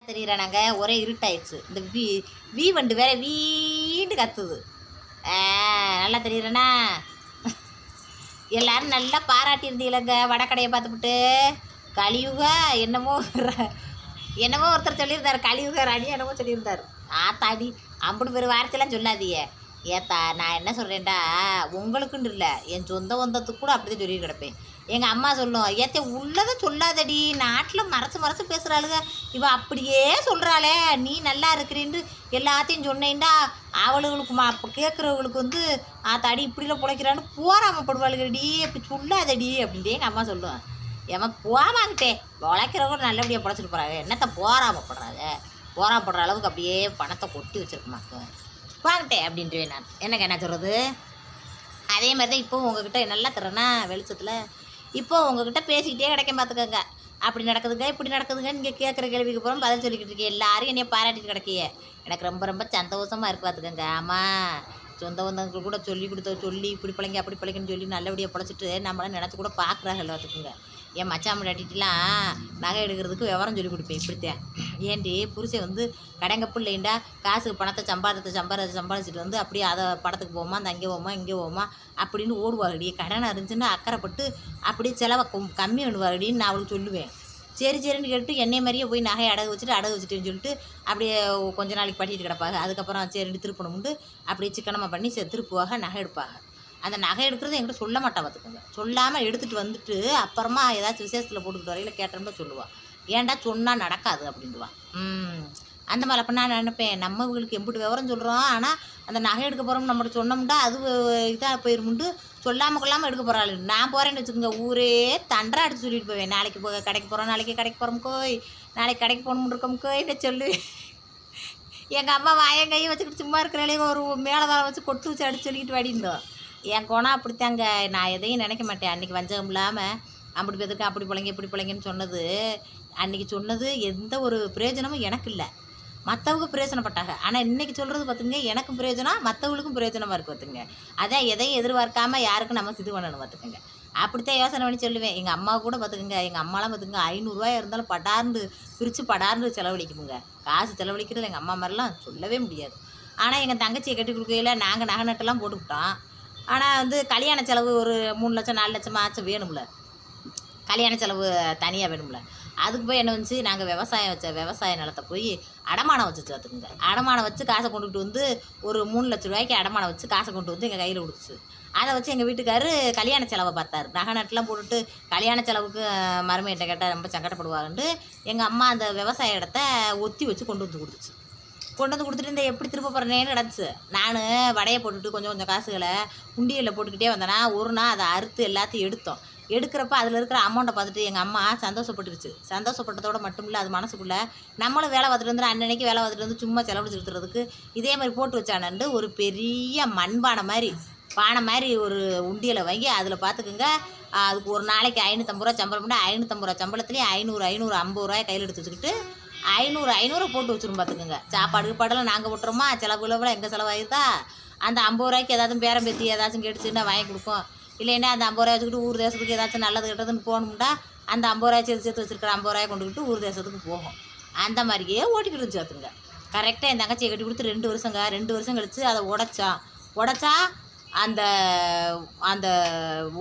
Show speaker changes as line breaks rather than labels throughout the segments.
தெரியுறானாங்க. ஒரே இருட்டாயிடுச்சு. இந்த வீ வண்டு வேற வீண்டு கத்துது. நல்லா தெரியுறேண்ணா. எல்லாரும் நல்லா பாராட்டியிருந்தீங்களங்க வடக்கடையை பார்த்துப்புட்டு. கலியுக என்னமோ ஒருத்தர் சொல்லியிருந்தார். கலியுக ராணி என்னமோ சொல்லியிருந்தார். ஆத்தாடி அம்புடு பேர் வார்த்தையெல்லாம் சொல்லாதீங்க. ஏத்தா நான் என்ன சொல்கிறேன்டா, உங்களுக்குன்னு இல்லை, என் சொந்த வந்தத்துக்கு கூட அப்படி தான் சொல்லி கிடப்பேன். எங்கள் அம்மா சொல்லும், ஏத்த உள்ளதை சொல்லாதடி, நாட்டில் மறைச்சு பேசுகிறாளுங்க, இவள் அப்படியே சொல்கிறாளே, நீ நல்லா இருக்கிறேன்னு எல்லாத்தையும் சொன்னேன்டா அவளுகளுக்கு கேட்குறவங்களுக்கு வந்து ஆத்தாடி இப்படிலாம் பிழைக்கிறான்னு போராமப்படுவாளுகடி, அப்படி சொல்லாதடி அப்படின்ட்டு எங்கள் அம்மா சொல்லுவேன். ஏமா போவாங்கிட்டே உழைக்கிறவங்க நல்லபடியாக பிழைச்சிட்டு போகிறாங்க, என்னத்தை போராமப்படுற அளவுக்கு அப்படியே பணத்தை கொட்டி வச்சுருக்குமாக்கு வாங்கிட்டே அப்படின்ட்டு நான் என்ன சொல்கிறது. அதே மாதிரி தான் இப்போது உங்ககிட்ட நல்லா தர்றேன்னா வெளிச்சத்தில் இப்போது உங்ககிட்ட பேசிக்கிட்டே கிடைக்க பார்த்துக்கோங்க. அப்படி நடக்குதுங்க இப்படி நடக்குதுங்க. நீங்கள் கேட்குற கேள்விக்கு போகிறோம் பதில் சொல்லிக்கிட்டு இருக்கேன். எல்லாரும் என்னைய பாராட்டிட்டு கிடக்கிய எனக்கு ரொம்ப சந்தோஷமாக இருக்கு பார்த்துக்கோங்க. ஆமாம், சொந்த வந்தவங்க கூட சொல்லி இப்படி பிள்ளைங்க அப்படி பிள்ளைங்கன்னு சொல்லி நல்லபடியாக பிழைச்சிட்டு நம்மளாம் நினச்சி கூட பார்க்குறாங்க பார்த்துக்குங்க. என் மச்சான் முன்னாடிட்டுலாம் நகை எடுக்கிறதுக்கு விவரம் சொல்லி கொடுப்பேன். இப்படித்தான் ஏன்டி புருஷன் வந்து கடைங்கப்பு இல்லைண்டா, காசுக்கு பணத்தை சம்பாதிச்சிட்டு வந்து அப்படியே அதை படத்துக்கு போமா, அந்த அங்கே போமா இங்கே போமா அப்படின்னு ஓடுவாங்கடி. கடனை இருந்துச்சுன்னா அக்கறைப்பட்டு அப்படியே செலவை கம்மி பண்ணுவாங்கடின்னு நான் அவளுக்கு சொல்லுவேன். சரின்னு கேட்டு என்னை மாதிரியே போய் நகையை அடகு வச்சுட்டேன்னு சொல்லிட்டு அப்படியே கொஞ்ச நாளைக்கு பட்டிட்டு கிடப்பாங்க. அதுக்கப்புறம் சரின்னு திருப்பணும்ட்டு அப்படியே சிக்கனமாக பண்ணி திருப்புவாக நகை எடுப்பாங்க. அந்த நகை எடுக்கிறது என்கிட்ட சொல்ல மாட்டா பார்த்துக்கோங்க. சொல்லாமல் எடுத்துகிட்டு வந்துட்டு அப்புறமா ஏதாச்சும் விசேஷத்தில் போட்டுக்கிட்டு வரையில் கேட்டோம்னா சொல்லுவாள், ஏன்டா சொன்னால் நடக்காது அப்படின்டுவான். அந்த மாதிரி அப்போ நான் நினைப்பேன், நம்ம இவங்களுக்கு எம்பிட்டு விவரம் சொல்கிறோம், ஆனால் அந்த நகை எடுக்க போகிறோம் நம்மகிட்ட சொன்னோம்னா அது இதாக போயிருமுண்டு சொல்லாமல் கொள்ளாமல் எடுக்க போகிறாள். நான் போகிறேன்னு வச்சுக்கோங்க, ஊரே தண்டரை அடித்து சொல்லிட்டு போவேன். நாளைக்கு கடைக்கு போகிறோம், நாளைக்கு கடைக்கு போகிறோம் கோய், நாளைக்கு கடைக்கு போகணும்னு இருக்கோம் கோயின்னு சொல்லுவேன். எங்கள் அம்மா வாயங்கையும் வச்சுக்கிட்டு சும்மா இருக்கிறாலே ஒரு மேலே வச்சு கொட்டு வச்சு அடிச்சு சொல்லிக்கிட்டு வாடிந்தோம். என் குணம் அப்படித்தாங்க. நான் எதையும் நினைக்க மாட்டேன். அன்றைக்கி வஞ்சகம் இல்லாமல் அப்படி பேருக்கு அப்படி பிள்ளைங்க இப்படி பிள்ளைங்கன்னு சொன்னது, அன்றைக்கி சொன்னது எந்த ஒரு பிரயோஜனமும் எனக்கு இல்லை. மற்றவங்க பிரயோஜனப்பட்டாங்க. ஆனால் இன்றைக்கி சொல்கிறது பார்த்துங்க, எனக்கும் பிரயோஜனம் மற்றவங்களுக்கும் பிரயோஜனமாக இருக்குது பார்த்துங்க. அதான் எதையும் எதிர்பார்க்காமல் யாருக்கும் நம்ம இது பண்ணணும் பார்த்துக்கோங்க. அப்படித்தான் யோசனை பண்ணி சொல்லுவேன். எங்கள் அம்மா கூட பார்த்துக்குங்க, எங்கள் அம்மாலாம் பார்த்துங்க 500 ரூபாய் இருந்தாலும் படார்ந்து செலவழிக்குமுங்க. காசு செலவழிக்கிறது எங்கள் அம்மா மாதிரிலாம் சொல்லவே முடியாது. ஆனால் எங்கள் தங்கச்சியை கட்டி கொடுக்கையில் நாங்கள் நகை நட்டெல்லாம் போட்டுக்கிட்டோம். ஆனால் வந்து கல்யாண செலவு ஒரு 3 லட்சம் 4 லட்சம் ஆச்சும் வேணும்ல, கல்யாண செலவு தனியாக வேணும்ல. அதுக்கு போய் என்ன வந்துச்சு, நாங்கள் விவசாய நிலத்தை போய் அடமானம் வச்சு பார்த்துக்குங்க. அடமானம் வச்சு காசை கொண்டுகிட்டு வந்து ஒரு 3 லட்ச ரூபாய்க்கு அடமானம் வச்சு காசை கொண்டு வந்து எங்கள் கையில் கொடுத்துச்சு. அதை வச்சு எங்கள் வீட்டுக்காரு கல்யாண செலவை பார்த்தாரு. நகை நட்டெலாம் போட்டுட்டு கல்யாண செலவுக்கு மருமையிட்ட கேட்டால் ரொம்ப சங்கடப்படுவாங்கன்ட்டு எங்கள் அம்மா அந்த விவசாய இடத்த ஒத்தி வச்சு கொண்டு வந்து கொடுத்துட்டு இந்த எப்படி திரும்ப போகிறேன்னு கிடச்சி. நான் வடையை போட்டுட்டு கொஞ்சம் காசுகளை உண்டியலில் போட்டுக்கிட்டே வந்தேன்னா ஒரு நாள் அதை அறுத்து எல்லாத்தையும் எடுக்கிறப்ப அதில் இருக்கிற அமௌண்ட்டை பார்த்துட்டு எங்கள் அம்மா சந்தோஷப்பட்டுருச்சு. சந்தோஷப்பட்டதோடு மட்டும் இல்லை, அது மனசுக்குள்ளே நம்மளும் வேலை பார்த்துட்டு வந்து அன்னைக்கு வேலை பார்த்துட்டு வந்து சும்மா செலவழிச்சுக்கிறதுக்கு இதே மாதிரி போட்டு வச்சானண்டு ஒரு பெரிய மண்பானை மாதிரி ஒரு உண்டியலை வாங்கி அதில் பார்த்துக்குங்க. அதுக்கு ஒரு நாளைக்கு 550 ரூபா சம்பளம் பண்ணி 550 ரூபா சம்பளத்துலேயே 550 ரூபாய் கையில் எடுத்து வச்சுக்கிட்டு 500 போட்டு வச்சுரும் பார்த்துக்குங்க. சாப்பாடுலாம் நாங்கள் விட்டுறோமா, செலவுல எங்கள் செலவாயிருதா. அந்த 50 ரூபாய்க்கு ஏதாச்சும் பேரம் பேத்தி ஏதாச்சும் கேட்டுச்சுன்னா வாங்கி கொடுப்போம். இல்லைன்னா அந்த 50 ரூபாய் வச்சுக்கிட்டு ஊர் தேசத்துக்கு ஏதாச்சும் நல்லது கெட்டதுன்னு போகணும்னா அந்த 50 ரூபாய் சேர்த்து வச்சுருக்கிற 50 ரூபாய் கொண்டுக்கிட்டு ஊர் தேசத்துக்கு போகும். அந்த மாதிரியே ஓட்டிக்கிட்டு இருந்துச்சு பார்த்துங்க. கரெக்டாக என் தங்கச்சியை கட்டி கொடுத்து 2 வருஷம் கழித்து அதை உடச்சா அந்த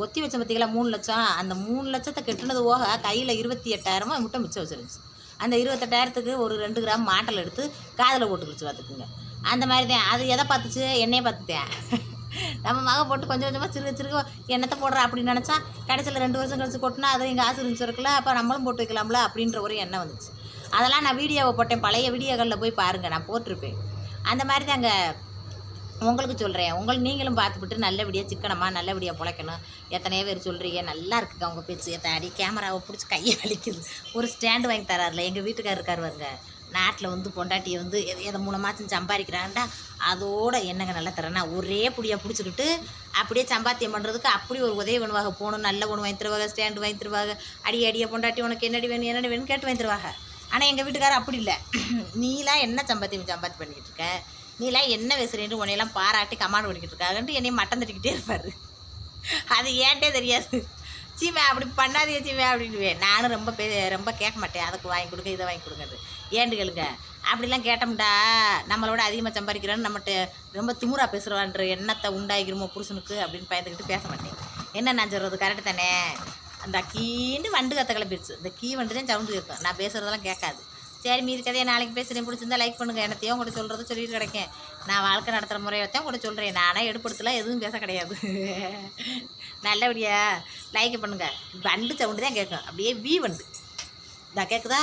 ஒத்தி வச்ச பற்றிக்கலாம் 3 லட்சம். அந்த 3 லட்சத்தை கெட்டுனது போக கையில் 28,000 முட்டை மிச்சம் வச்சிருந்துச்சு. அந்த 28,000த்துக்கு ஒரு 2 கிராம் மாட்டல் எடுத்து காதில் போட்டுக்கிடுச்சு பார்த்துக்குங்க. அந்த மாதிரி தான் அது எதை பார்த்துச்சு, என்னையே பார்த்துட்டேன். நம்ம மகை போட்டு கொஞ்சமாக சிறுக எண்ணத்தை போடுற அப்படின்னு நினச்சா கடைசியில் 2 வருஷம் கழிச்சு கொட்டினா அது எங்கள் ஆசை இருந்துச்சுருக்குல்ல, அப்போ நம்மளும் போட்டு வைக்கலாம்ல அப்படின்ற ஒரு எண்ணம் வந்துச்சு. அதெல்லாம் நான் வீடியோவை போட்டேன், பழைய வீடியோக்களில் போய் பாருங்கள், நான் போட்டிருப்பேன். அந்த மாதிரி தாங்க உங்களுக்கு சொல்கிறேன். நீங்களும் பார்த்துக்கிட்டு நல்லபடியாக சிக்கனமாக நல்லபடியாக பிழைக்கணும். எத்தனையோ பேர் சொல்கிறீங்க, நல்லா இருக்குங்க அவங்க பேச்சு. எத்தாடி கேமராவை பிடிச்சி கையை வலிக்குது. ஒரு ஸ்டாண்டு வாங்கி தராருல எங்கள் வீட்டுக்காரர் இருக்கார் வருங்க, நாட்டில் வந்து பொண்டாட்டியை வந்து எதை மூலமாச்சும் சம்பாதிக்கிறான்டா, அதோட என்னங்க நல்லா தரேன்னா ஒரே புடியாக பிடிச்சிக்கிட்டு அப்படியே சம்பாத்தியம் பண்ணுறதுக்கு அப்படி ஒரு உதவி பண்ணுவாங்க. போகணும் நல்ல ஒன்று வாங்கி தருவாங்க, ஸ்டாண்டு வாங்கி தருவாங்க, அடியை பொண்டாட்டி உனக்கு என்னடி வேணும் கேட்டு வாங்கி தருவாங்க. ஆனால் எங்கள் வீட்டுக்காரர் அப்படி இல்லை. நீலாம் என்ன சம்பாத்தியம் பண்ணிக்கிட்டு இருக்க, நீலாம் என்ன பேசுகிறேன்னு உன்னையெல்லாம் பாராட்டி கமாண்ட் பண்ணிக்கிட்டு இருக்காங்கன்ட்டு என்னையும் மட்டம் தட்டிக்கிட்டே இருப்பார். அது ஏன்ட்டே தெரியாது. சீமே அப்படி பண்ணாதீங்க சீமே அப்படின்னுவேன். நானும் ரொம்ப கேட்க மாட்டேன். அதுக்கு வாங்கி கொடுங்க, இதை வாங்கி கொடுங்கன்னு. ஏன்னு கேளுங்க, அப்படிலாம் கேட்டோம்டா நம்மளோட அதிகமாக சம்பாதிக்கிறோன்னு நம்மகிட்ட ரொம்ப திமுறா பேசுகிறவான்ற எண்ணத்தை உண்டாகிக்கிறோமோ புருஷனுக்கு அப்படின்னு பயந்துக்கிட்டு பேச மாட்டேன். என்ன நான் சொல்கிறது கரெக்டு தானே? அந்த கீண்டு வண்டு கற்ற கிளம்பிடுச்சு. இந்த கீ வண்டு தான் சவுண்டு கேட்கும், நான் பேசுகிறதெல்லாம் கேட்காது. சரி, மீதி கதையை நாளைக்கு பேசுகிறேன். பிடிச்சிருந்தா லைக் பண்ணுங்கள். என்னத்தையும் கூட சொல்கிறது சொல்லிட்டு கிடைக்கேன். நான் வாழ்க்கை நடத்துகிற முறையத்தான் கூட சொல்கிறேன். நானே எடுப்படுத்தலாம், எதுவும் பேச கிடையாது. நல்லபடியா லைக் பண்ணுங்கள். வண்டு சவுண்டு தான் கேட்கும், அப்படியே வண்டு. இதான் கேட்குதா?